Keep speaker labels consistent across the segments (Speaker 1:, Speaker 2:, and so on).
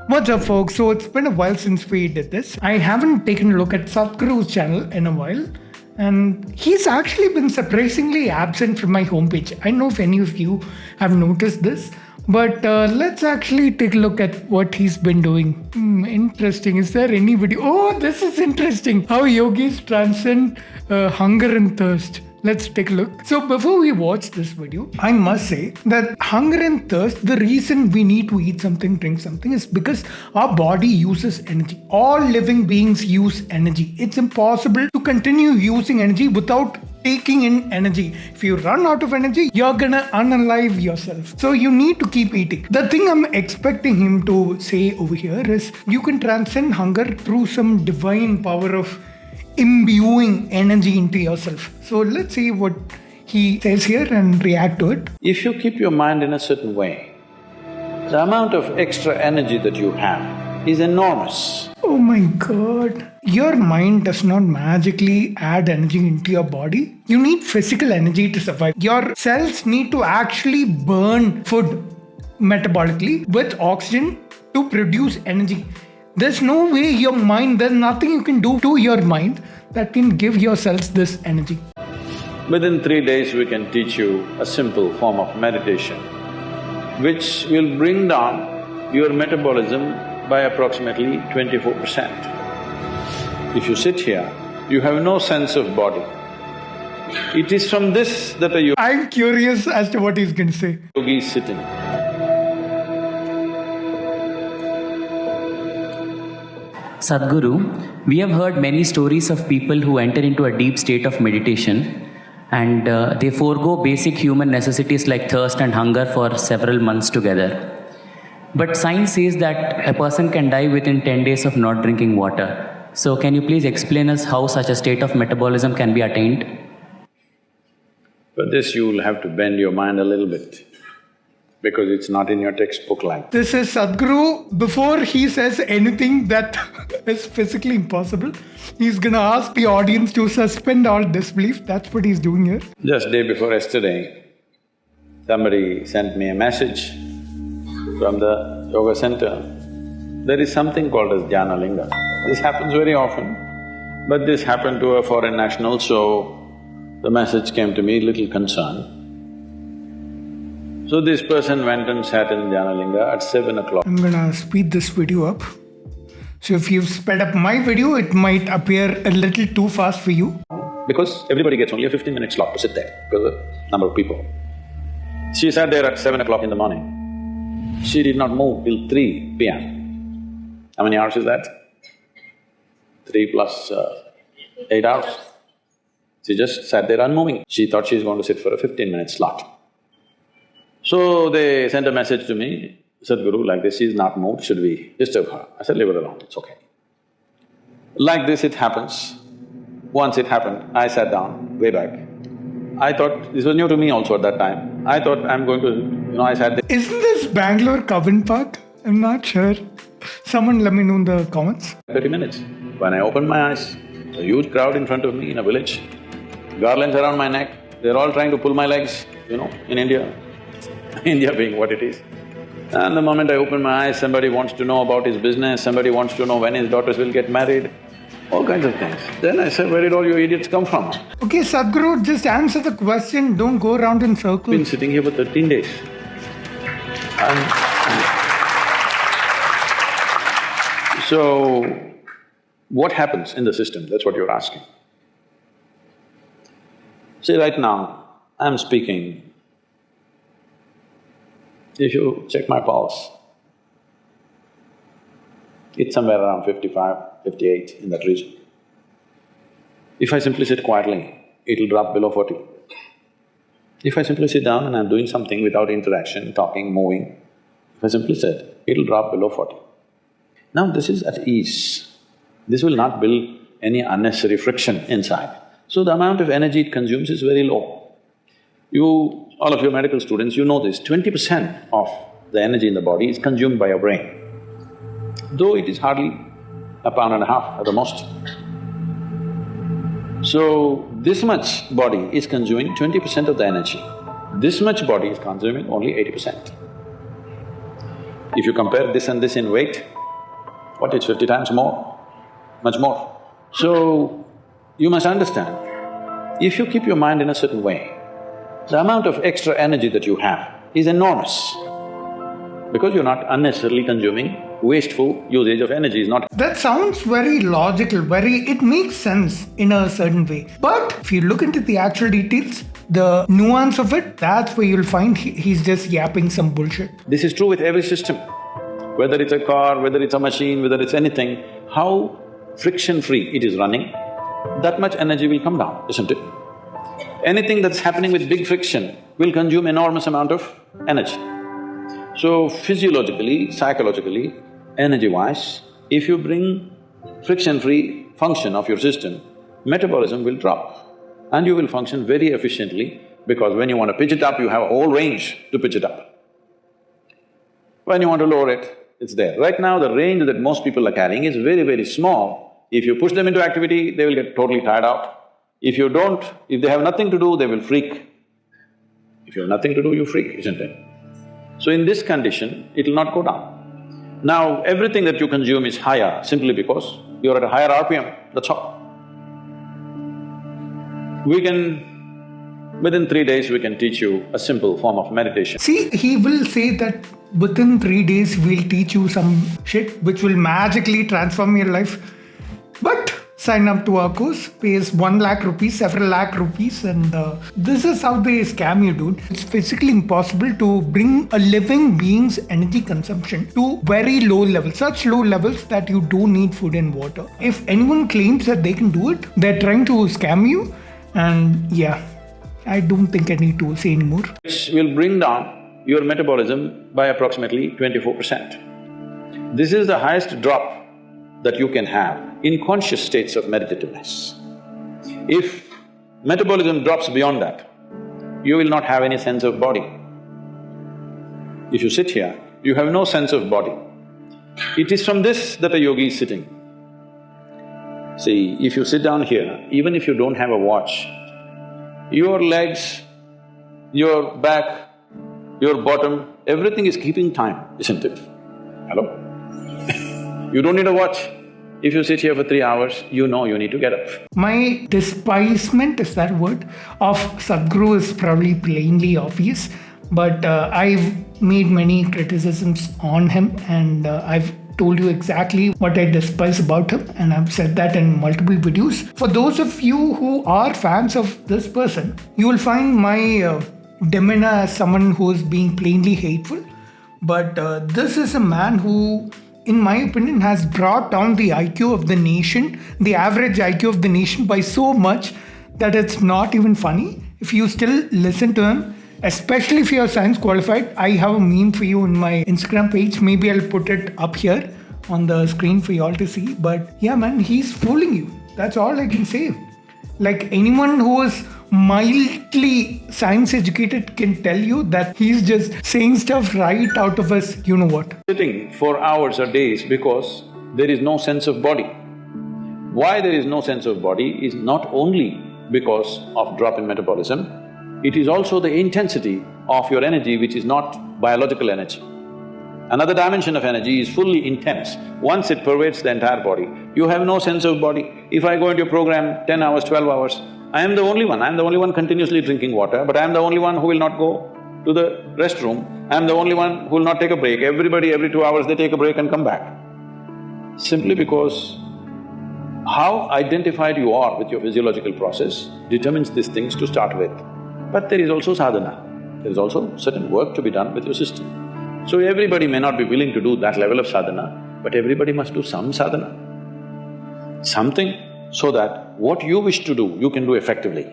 Speaker 1: What's up, folks? So it's been a while since we did this. I haven't taken a look at Sadhguru's channel in a while, and he's actually been surprisingly absent from my homepage. I don't know if any of you have noticed this, but let's actually take a look at what he's been doing. Interesting. Is there any video? Oh, this is interesting. How yogis transcend hunger and thirst. Let's take a look. So before we watch this video, I must say that hunger and thirst, the reason we need to eat something, drink something is because our body uses energy. All living beings use energy. It's impossible to continue using energy without taking in energy. If you run out of energy, you're gonna unalive yourself. So you need to keep eating. The thing I'm expecting him to say over here is you can transcend hunger through some divine power of imbuing energy into yourself. So let's see what he says here and react to it.
Speaker 2: If you keep your mind in a certain way, the amount of extra energy that you have is enormous.
Speaker 1: Oh my god. Your mind does not magically add energy into your body. You need physical energy to survive. Your cells need to actually burn food metabolically with oxygen to produce energy. There's no way there's nothing you can do to your mind that can give your cells this energy.
Speaker 2: Within 3 days, we can teach you a simple form of meditation, which will bring down your metabolism by approximately 24%. If you sit here, you have no sense of body. It is from this that a
Speaker 1: I'm curious as to what he's going to say.
Speaker 2: yogi is sitting.
Speaker 3: Sadhguru, we have heard many stories of people who enter into a deep state of meditation and they forego basic human necessities like thirst and hunger for several months together. But science says that a person can die within 10 days of not drinking water. So can you please explain us how such a state of metabolism can be attained?
Speaker 2: For this, you will have to bend your mind a little bit, because it's not in your textbook like.
Speaker 1: This is Sadhguru. Before he says anything that is physically impossible, he's gonna ask the audience to suspend all disbelief. That's what he's doing here.
Speaker 2: Just day before yesterday, somebody sent me a message from the yoga center. There is something called as Jnana Linga. This happens very often, but this happened to a foreign national, so the message came to me little concerned. So this person went and sat in Jnana Linga at 7 o'clock.
Speaker 1: I'm gonna speed this video up. So if you've sped up my video, it might appear a little too fast for you.
Speaker 2: Because everybody gets only a 15-minute slot to sit there because of the number of people. She sat there at 7 o'clock in the morning. She did not move till 3 p.m. How many hours is that? 3 plus 8 hours. She just sat there unmoving. She thought she's going to sit for a 15-minute slot. So they sent a message to me, Sadhguru, like this, she's not moved, should we disturb her? I said, leave her alone, it's okay. Like this it happens. Once it happened, I sat down, way back. I thought, this was new to me also at that time. I thought I'm going to, I sat there.
Speaker 1: Isn't this Bangalore Coven Park? I'm not sure. Someone let me know in the comments.
Speaker 2: 30 minutes. When I opened my eyes, a huge crowd in front of me in a village, garlands around my neck, they're all trying to pull my legs, in India. India being what it is. And the moment I open my eyes, somebody wants to know about his business, somebody wants to know when his daughters will get married, all kinds of things. Then I said, where did all you idiots come from?
Speaker 1: Okay, Sadhguru, just answer the question, don't go around in circles.
Speaker 2: I've been sitting here for 13 days. So, what happens in the system? That's what you're asking. See, right now, I'm speaking. If you check my pulse, it's somewhere around 55, 58, in that region. If I simply sit quietly, it'll drop below 40. If I simply sit down and I'm doing something without interaction, talking, moving, if I simply sit, it'll drop below 40. Now this is at ease. This will not build any unnecessary friction inside. So the amount of energy it consumes is very low. All of you medical students, you know this, 20% of the energy in the body is consumed by your brain, though it is hardly a pound and a half at the most. So, this much body is consuming 20% of the energy. This much body is consuming only 80%. If you compare this and this in weight, What, it's 50 times more, much more. So, you must understand, if you keep your mind in a certain way, the amount of extra energy that you have is enormous, because you're not unnecessarily consuming wasteful usage of energy is not…
Speaker 1: That sounds very logical, it makes sense in a certain way. But if you look into the actual details, the nuance of it, that's where you'll find he's just yapping some bullshit.
Speaker 2: This is true with every system. Whether it's a car, whether it's a machine, whether it's anything, how friction-free it is running, that much energy will come down, isn't it? Anything that's happening with big friction will consume enormous amount of energy. So physiologically, psychologically, energy-wise, if you bring friction-free function of your system, metabolism will drop and you will function very efficiently, because when you want to pitch it up, you have a whole range to pitch it up. When you want to lower it, it's there. Right now, the range that most people are carrying is very, very small. If you push them into activity, they will get totally tired out. If you don't, if they have nothing to do, they will freak. If you have nothing to do, you freak, isn't it? So in this condition, it'll not go down. Now, everything that you consume is higher simply because you're at a higher RPM, that's all. Within 3 days, we can teach you a simple form of meditation.
Speaker 1: See, he will say that within 3 days we'll teach you some shit which will magically transform your life. But sign up to our course, pays 1 lakh rupees, several lakh rupees, and this is how they scam you, dude. It's physically impossible to bring a living being's energy consumption to very low levels, such low levels that you don't need food and water. If anyone claims that they can do it, they're trying to scam you, and yeah, I don't think I need to say anymore.
Speaker 2: Which will bring down your metabolism by approximately 24%. This is the highest drop that you can have in conscious states of meditativeness. If metabolism drops beyond that, you will not have any sense of body. If you sit here, you have no sense of body. It is from this that a yogi is sitting. See, if you sit down here, even if you don't have a watch, your legs, your back, your bottom, everything is keeping time, isn't it? Hello? You don't need a watch. If you sit here for 3 hours, you know you need to get up.
Speaker 1: My despisement, is that word, of Sadhguru is probably plainly obvious, but I've made many criticisms on him, and I've told you exactly what I despise about him, and I've said that in multiple videos. For those of you who are fans of this person, you will find my demeanor as someone who is being plainly hateful, but this is a man who, in my opinion, has brought down the IQ of the nation, the average IQ of the nation, by so much that it's not even funny. If you still listen to him, especially if you're science qualified, I have a meme for you in my Instagram page. Maybe I'll put it up here on the screen for you all to see. But yeah, man, he's fooling you. That's all I can say. Like, anyone who is mildly science educated can tell you that he's just saying stuff right out of his you-know-what.
Speaker 2: Sitting for hours or days because there is no sense of body. Why there is no sense of body is not only because of drop in metabolism, it is also the intensity of your energy, which is not biological energy. Another dimension of energy is fully intense. Once it pervades the entire body, you have no sense of body. If I go into a program 10 hours, 12 hours, I am the only one continuously drinking water, but I am the only one who will not go to the restroom. I am the only one who will not take a break. Everybody, every 2 hours, they take a break and come back. Simply because how identified you are with your physiological process determines these things to start with. But there is also sadhana, there is also certain work to be done with your system. So everybody may not be willing to do that level of sadhana, but everybody must do some sadhana. Something so that what you wish to do, you can do effectively.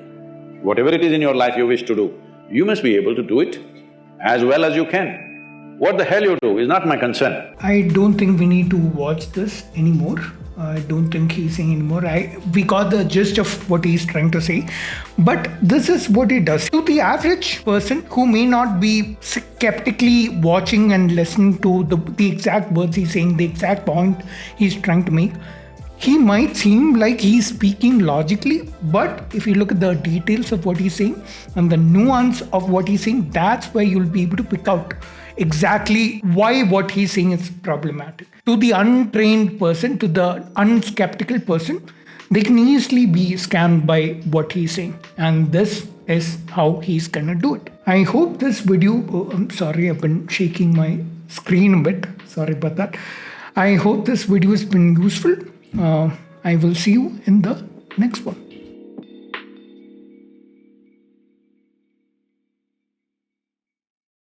Speaker 2: Whatever it is in your life you wish to do, you must be able to do it as well as you can. What the hell you do is not my concern.
Speaker 1: I don't think we need to watch this anymore. I don't think he's saying anymore. We got the gist of what he's trying to say. But this is what he does. To the average person who may not be skeptically watching and listening to the exact words he's saying, the exact point he's trying to make, he might seem like he's speaking logically, but if you look at the details of what he's saying and the nuance of what he's saying, that's where you'll be able to pick out exactly why what he's saying is problematic. To the untrained person, to the unskeptical person, they can easily be scammed by what he's saying. And this is how he's gonna do it. I hope this video, I'm sorry, I've been shaking my screen a bit. Sorry about that. I hope this video has been useful. I will see you in the next one.